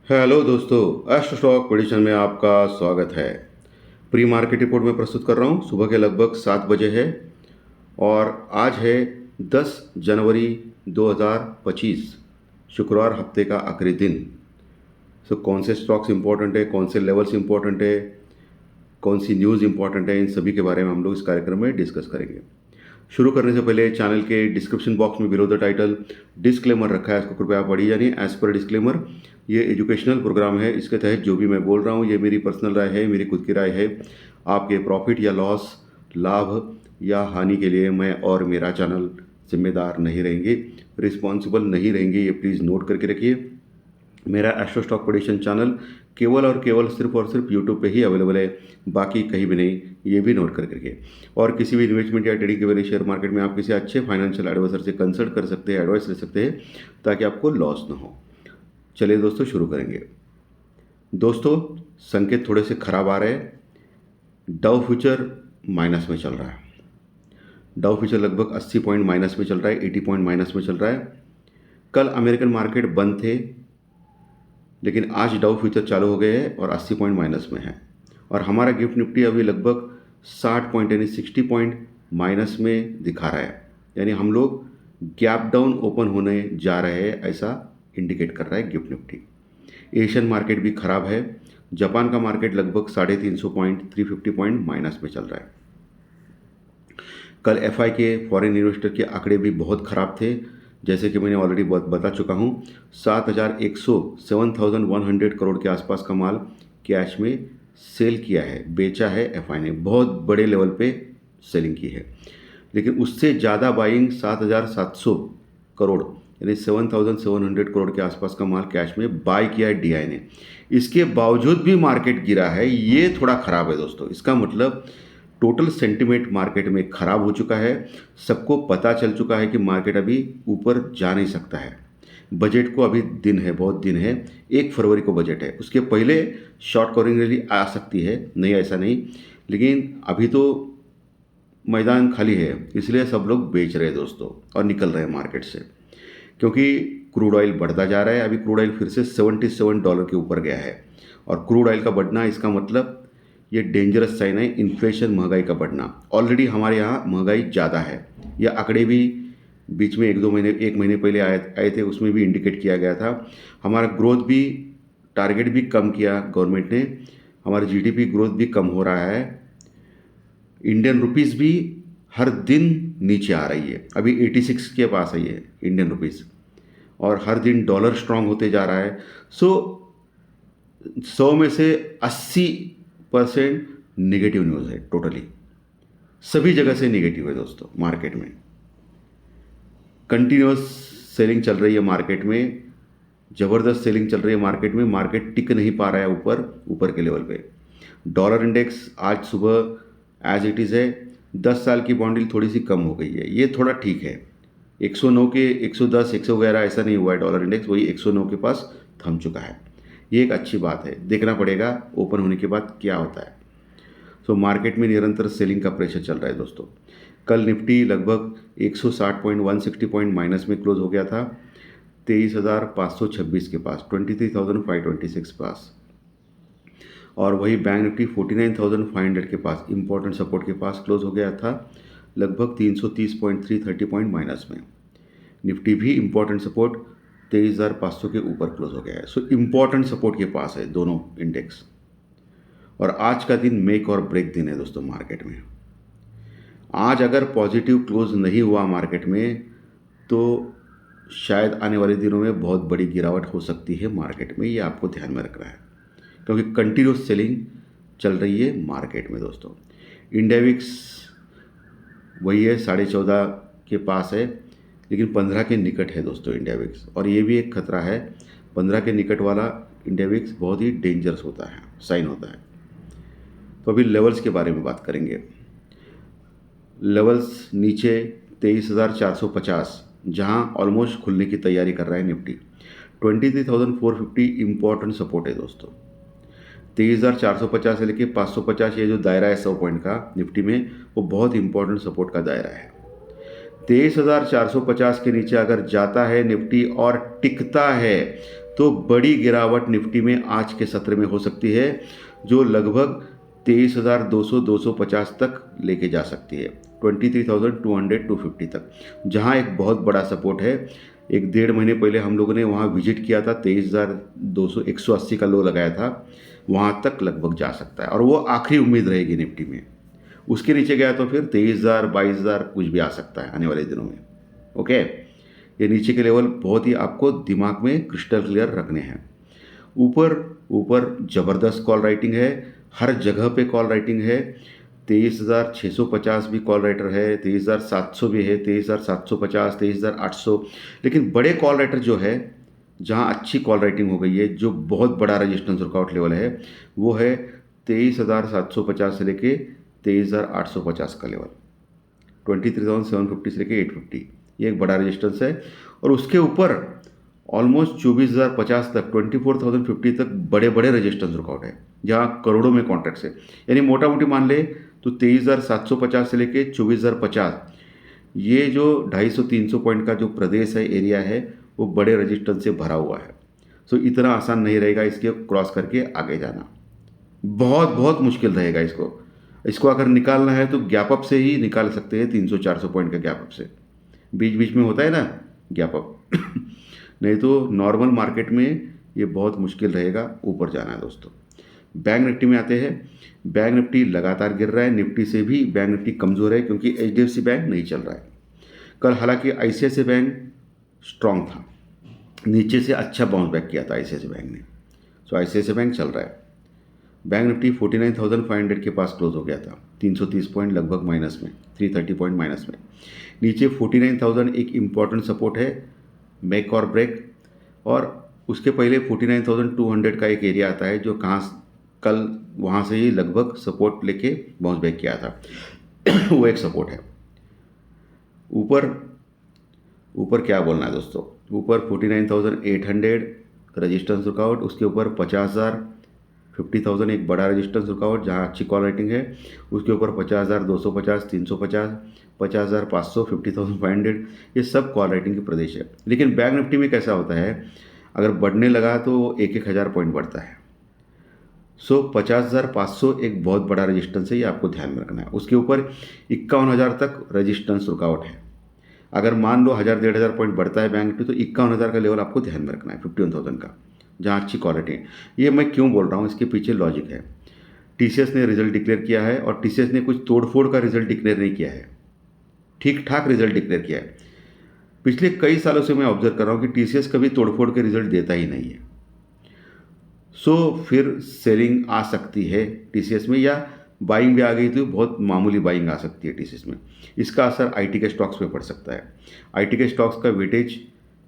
Hello दोस्तों, astro stock prediction में आपका स्वागत है। प्री मार्केट रिपोर्ट में प्रस्तुत कर रहा हूँ। सुबह के लगभग 7 बजे है और आज है 10 जनवरी 2025, शुक्रवार, हफ्ते का आखिरी दिन। कौन से स्टॉक्स इंपॉर्टेंट है, कौन से लेवल्स इंपॉर्टेंट है, कौन सी न्यूज़ इंपॉर्टेंट है, इन सभी के बारे में हम लोग इस कार्यक्रम में डिस्कस करेंगे। शुरू करने से पहले चैनल के डिस्क्रिप्शन बॉक्स में बिलो द टाइटल डिस्क्लेमर रखा है, इसको कृपया पढ़िए। यानी एज पर डिस्क्लेमर, ये एजुकेशनल प्रोग्राम है। इसके तहत जो भी मैं बोल रहा हूँ ये मेरी पर्सनल राय है, मेरी खुद की राय है। आपके प्रॉफिट या लॉस, लाभ या हानि के लिए मैं और मेरा चैनल जिम्मेदार नहीं रहेंगे, रिस्पॉन्सिबल नहीं रहेंगे। ये प्लीज़ नोट करके रखिए। मेरा एस्ट्रो स्टॉक प्रेडिक्शन चैनल केवल और केवल सिर्फ और सिर्फ यूट्यूब पे ही अवेलेबल है, बाकी कहीं भी नहीं। ये भी नोट करके रखिए। और किसी भी इन्वेस्टमेंट या ट्रेडिंग के बारे शेयर मार्केट में आप किसी अच्छे फाइनेंशियल एडवाइजर से कंसल्ट कर सकते हैं, एडवाइस ले सकते हैं, ताकि आपको लॉस ना हो। चलिए दोस्तों, शुरू करेंगे। दोस्तों, संकेत थोड़े से खराब आ रहे हैं। डाउ फ्यूचर माइनस में चल रहा है। डाउ फ्यूचर लगभग 80 पॉइंट माइनस में चल रहा है, 80 पॉइंट माइनस में चल रहा है। कल अमेरिकन मार्केट बंद थे, लेकिन आज डाउ फ्यूचर चालू हो गए हैं और 80 पॉइंट माइनस में है। और हमारा गिफ्ट निफ्टी अभी लगभग 60 पॉइंट यानी 60 पॉइंट माइनस में दिखा रहा है। यानी हम लोग गैप डाउन ओपन होने जा रहे हैं, ऐसा इंडिकेट कर रहा है गिफ्ट निफ्टी। एशियन मार्केट भी खराब है। जापान का मार्केट लगभग 350 पॉइंट 350 पॉइंट माइनस में चल रहा है। कल एफआई के फॉरेन इन्वेस्टर के आंकड़े भी बहुत ख़राब थे। जैसे कि मैंने ऑलरेडी बता चुका हूँ, 7,100 करोड़ के आसपास का माल कैश में सेल किया है, बेचा है एफआई ने। बहुत बड़े लेवल पे सेलिंग की है। लेकिन उससे ज़्यादा बाइंग 7,700 करोड़ यानी 7,700 करोड़ के आसपास का माल कैश में बाय किया है डीआई ने। इसके बावजूद भी मार्केट गिरा है, ये थोड़ा ख़राब है दोस्तों। इसका मतलब टोटल सेंटिमेंट मार्केट में ख़राब हो चुका है। सबको पता चल चुका है कि मार्केट अभी ऊपर जा नहीं सकता है। बजट को अभी दिन है, बहुत दिन है। 1 फरवरी को बजट है, उसके पहले शॉर्ट कवरिंग रैली आ सकती है, नहीं ऐसा नहीं। लेकिन अभी तो मैदान खाली है, इसलिए सब लोग बेच रहे हैं दोस्तों और निकल रहे हैं मार्केट से। क्योंकि क्रूड ऑयल बढ़ता जा रहा है। अभी क्रूड ऑयल फिर से $77 के ऊपर गया है। और क्रूड ऑयल का बढ़ना, इसका मतलब ये डेंजरस साइन है, इन्फ्लेशन, महंगाई का बढ़ना। ऑलरेडी हमारे यहाँ महंगाई ज़्यादा है। यह आंकड़े भी बीच में 1 महीने पहले आए थे, उसमें भी इंडिकेट किया गया था। हमारा ग्रोथ भी, टारगेट भी कम किया गवर्नमेंट ने। हमारी जीडीपी ग्रोथ भी कम हो रहा है। इंडियन रुपीज़ भी हर दिन नीचे आ रही है, अभी 86 के पास आई है इंडियन रुपीज़। और हर दिन डॉलर स्ट्रांग होते जा रहा है। सो 100 में से 80% निगेटिव न्यूज़ है। टोटली सभी जगह से निगेटिव है दोस्तों। मार्केट में कंटिन्यूस सेलिंग चल रही है, मार्केट में ज़बरदस्त सेलिंग चल रही है मार्केट में। मार्केट टिक नहीं पा रहा है ऊपर के लेवल पे। डॉलर इंडेक्स आज सुबह एज इट इज़ है। 10 साल की बॉन्ड यील्ड थोड़ी सी कम हो गई है, ये थोड़ा ठीक है। 109 के 110 111 ऐसा नहीं हुआ है। डॉलर इंडेक्स वही 109 के पास थम चुका है। ये एक अच्छी बात है। देखना पड़ेगा ओपन होने के बाद क्या होता है। मार्केट में निरंतर सेलिंग का प्रेशर चल रहा है दोस्तों। कल निफ्टी लगभग 160 पॉइंट 160 पॉइंट माइनस में क्लोज हो गया था, 23,526 के पास, 23,526 पास। और वही बैंक निफ्टी 49,500 के पास, इंपॉर्टेंट सपोर्ट के पास क्लोज हो गया था, लगभग 330 पॉइंट 330 पॉइंट माइनस में। निफ्टी भी इंपॉर्टेंट सपोर्ट 23,500 के ऊपर क्लोज हो गया है। इंपॉर्टेंट सपोर्ट के पास है दोनों इंडेक्स। और आज का दिन मेक और ब्रेक दिन है दोस्तों मार्केट में। आज अगर पॉजिटिव क्लोज नहीं हुआ मार्केट में, तो शायद आने वाले दिनों में बहुत बड़ी गिरावट हो सकती है मार्केट में। ये आपको ध्यान में रखना है, क्योंकि कंटिन्यूस सेलिंग चल रही है मार्केट में दोस्तों। इंडिया विक्स वही है, 14.5 के पास है, लेकिन 15 के निकट है दोस्तों इंडिया विक्स। और ये भी एक खतरा है। 15 के निकट वाला इंडिया विक्स बहुत ही डेंजरस होता है, साइन होता है। तो अभी लेवल्स के बारे में बात करेंगे। लेवल्स नीचे 23,450, जहां ऑलमोस्ट खुलने की तैयारी कर रहा है निफ्टी। 23,450 इंपॉर्टेंट सपोर्ट है दोस्तों। 23,450 से लेके 550, ये जो दायरा है 100 पॉइंट का निफ्टी में, वो बहुत इंपॉर्टेंट सपोर्ट का दायरा है। 23,450 के नीचे अगर जाता है निफ्टी और टिकता है, तो बड़ी गिरावट निफ्टी में आज के सत्र में हो सकती है, जो लगभग 23,200-250 तक लेके जा सकती है, 23,200-250 तक, जहां एक बहुत बड़ा सपोर्ट है। एक डेढ़ महीने पहले हम लोगों ने वहां विजिट किया था, 23,200 180 का लो लगाया था, वहां तक लगभग जा सकता है और वो आखिरी उम्मीद रहेगी निफ्टी में। उसके नीचे गया तो फिर 23,000 22,000 कुछ भी आ सकता है आने वाले दिनों में। ओके, ये नीचे के लेवल बहुत ही आपको दिमाग में क्रिस्टल क्लियर रखने हैं। ऊपर ऊपर ज़बरदस्त कॉल राइटिंग है, हर जगह पे कॉल राइटिंग है। 23,650 भी कॉल राइटर है, 23,700 भी है, 23,750, 23,800। लेकिन बड़े कॉल राइटर जो है, जहां अच्छी कॉल राइटिंग हो गई है, जो बहुत बड़ा रजिस्टेंस वर्कआउट लेवल है, वो है 23,750 से लेके 23,850 का लेवल, 23,750 से लेके 850, ये एक बड़ा रजिस्टेंस है। और उसके ऊपर ऑलमोस्ट 24,050 तक, 24,050 तक बड़े बड़े रजिस्टेंस वर्कआउट है, जहाँ करोड़ों में कॉन्ट्रैक्ट्स है। यानी मोटा मोटी मान ले तो 23,750 से लेके 24,050, ये जो 250-300 पॉइंट का जो प्रदेश है, एरिया है, वो बड़े रजिस्टेंस से भरा हुआ है। सो इतना आसान नहीं रहेगा इसके क्रॉस करके आगे जाना, बहुत बहुत मुश्किल रहेगा इसको। इसको अगर निकालना है तो गैप अप से ही निकाल सकते हैं, 300-400 पॉइंट का गैप अप से, बीच बीच में होता है ना गैप अप नहीं तो नॉर्मल मार्केट में ये बहुत मुश्किल रहेगा ऊपर जाना है दोस्तों। बैंक निफ्टी में आते हैं। बैंक निफ्टी लगातार गिर रहा है, निफ्टी से भी बैंक निफ्टी कमज़ोर है क्योंकि एचडीएफसी बैंक नहीं चल रहा है। कल हालांकि आईसीआईसीआई बैंक स्ट्रांग था, नीचे से अच्छा बाउंस बैक किया था आईसीआईसीआई बैंक ने, सो आईसीआईसीआई बैंक चल रहा है। बैंक निफ्टी 49,500 के पास क्लोज हो गया था, 330 पॉइंट लगभग माइनस में, 330 पॉइंट माइनस में। नीचे 49,000 एक इम्पॉर्टेंट सपोर्ट है, मेक और ब्रेक। और उसके पहले 49,200 का एक एरिया आता है, जो कल वहाँ से ही लगभग सपोर्ट लेके बाउंस बैक किया था वो एक सपोर्ट है। ऊपर ऊपर क्या बोलना है दोस्तों, ऊपर 49,800 रजिस्टेंस वर्कआउट, उसके ऊपर 50,000 50,000 एक बड़ा रजिस्टेंस वर्कआउट जहाँ अच्छी कॉल राइटिंग है, उसके ऊपर 50,250, 350, 50,500, 50,500, ये सब कॉल राइटिंग के प्रदेश है। लेकिन बैंक निफ्टी में कैसा होता है, अगर बढ़ने लगा तो 1,000 पॉइंट बढ़ता है। सो 50,500 एक बहुत बड़ा रजिस्टेंस है, ये आपको ध्यान में रखना है। उसके ऊपर 51,000 तक रजिस्टेंस रुकावट है। अगर मान लो 1,000-1,500 पॉइंट बढ़ता है बैंक निफ्टी, तो 51,000 का लेवल आपको ध्यान में रखना है, 51,000 का, जहाँ अच्छी क्वालिटी है। ये मैं क्यों बोल रहा हूँ, इसके पीछे लॉजिक है। टीसीएस ने रिजल्ट डिक्लेयर किया है और टीसीएस ने कुछ तोड़फोड़ का रिजल्ट डिक्लेयर नहीं किया है, ठीक ठाक रिजल्ट डिक्लेयर किया है। पिछले कई सालों से मैं ऑब्जर्व कर रहा हूँ कि टीसीएस कभी तोड़फोड़ के रिजल्ट देता ही नहीं है। सो फिर सेलिंग आ सकती है टीसीएस में, या बाइंग भी आ गई तो बहुत मामूली बाइंग आ सकती है टीसीएस में। इसका असर आईटी के स्टॉक्स पे पड़ सकता है। आईटी के स्टॉक्स का वेटेज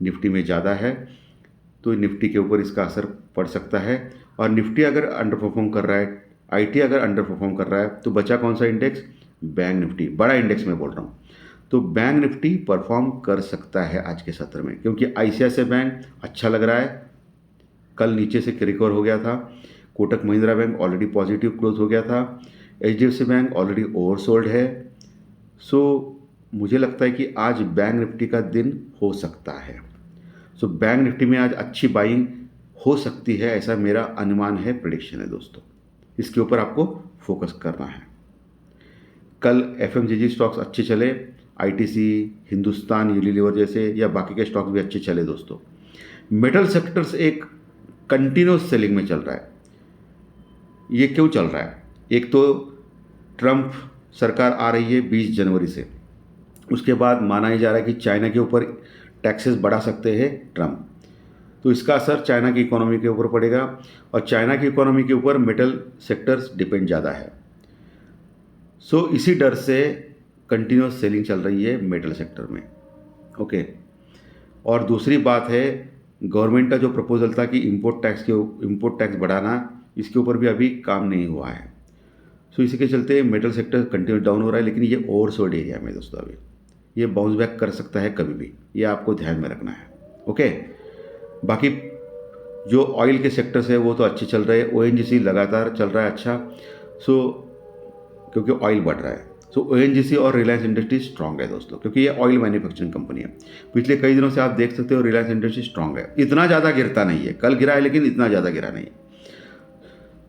निफ्टी में ज़्यादा है, तो निफ्टी के ऊपर इसका असर पड़ सकता है। और निफ्टी अगर अंडर परफॉर्म कर रहा है, आईटी अगर अंडर परफॉर्म कर रहा है, तो बचा कौन सा इंडेक्स, बैंक निफ्टी, बड़ा इंडेक्स में बोल रहा हूँ। तो बैंक निफ्टी परफॉर्म कर सकता है आज के सत्र में, क्योंकि आईसीआईसीआई बैंक अच्छा लग रहा है, कल नीचे से रिकवर हो गया था। Kotak Mahindra bank already positive close हो गया था। एचडीएफसी बैंक ऑलरेडी ओवरसोल्ड है। सो मुझे लगता है कि आज बैंक निफ्टी का दिन हो सकता है। सो बैंक निफ्टी में आज अच्छी बाइंग हो सकती है, ऐसा मेरा अनुमान है, प्रेडिक्शन है दोस्तों। इसके ऊपर आपको फोकस करना है। कल एफएमसीजी स्टॉक्स अच्छे चले, आईटीसी, हिंदुस्तान यूनिलीवर जैसे, या बाकी के स्टॉक्स भी अच्छे चले दोस्तों। मेटल सेक्टर्स एक कंटिन्यूस सेलिंग में चल रहा है। ये क्यों चल रहा है, एक तो ट्रंप सरकार आ रही है 20 जनवरी से, उसके बाद माना ही जा रहा है कि चाइना के ऊपर टैक्सेस बढ़ा सकते हैं ट्रंप, तो इसका असर चाइना की इकोनॉमी के ऊपर पड़ेगा। और चाइना की इकोनॉमी के ऊपर मेटल सेक्टर्स डिपेंड ज़्यादा है। सो इसी डर से कंटिन्यूस सेलिंग चल रही है मेटल सेक्टर में। ओके, और दूसरी बात है, गवर्नमेंट का जो प्रपोजल था कि इंपोर्ट टैक्स बढ़ाना, इसके ऊपर भी अभी काम नहीं हुआ है। सो इसी के चलते मेटल सेक्टर कंटिन्यू डाउन हो रहा है, लेकिन ये ओवरसोल्ड एरिया में दोस्तों, अभी ये बाउंस बैक कर सकता है कभी भी, ये आपको ध्यान में रखना है। ओके, बाकी जो ऑयल के सेक्टर्स है वो तो अच्छे चल रहे हैं, ओएनजीसी लगातार चल रहा है अच्छा, सो क्योंकि ऑयल बढ़ रहा है। सो ONGC और रिलायंस इंडस्ट्रीज स्ट्रांग है दोस्तों, क्योंकि ये ऑयल मैन्युफैक्चरिंग कंपनी है। पिछले कई दिनों से आप देख सकते हो रिलायंस इंडस्ट्रीज स्ट्रांग है, इतना ज़्यादा गिरता नहीं है, कल गिरा है लेकिन इतना ज़्यादा गिरा नहीं है।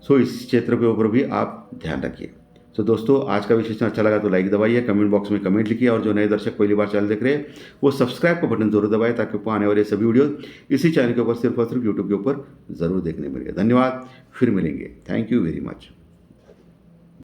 सो इस क्षेत्र के ऊपर भी आप ध्यान रखिए। तो दोस्तों आज का विश्लेषण अच्छा लगा तो लाइक दबाइए, कमेंट बॉक्स में कमेंट लिखिए, और जो नए दर्शक पहली बार चैनल देख रहे हैं वो सब्सक्राइब का बटन जरूर दबाएं, ताकि आपको आने वाले सभी वीडियो इसी चैनल के ऊपर सिर्फ और सिर्फ यूट्यूब के ऊपर ज़रूर देखने मिलेगा। धन्यवाद, फिर मिलेंगे। Thank you very much.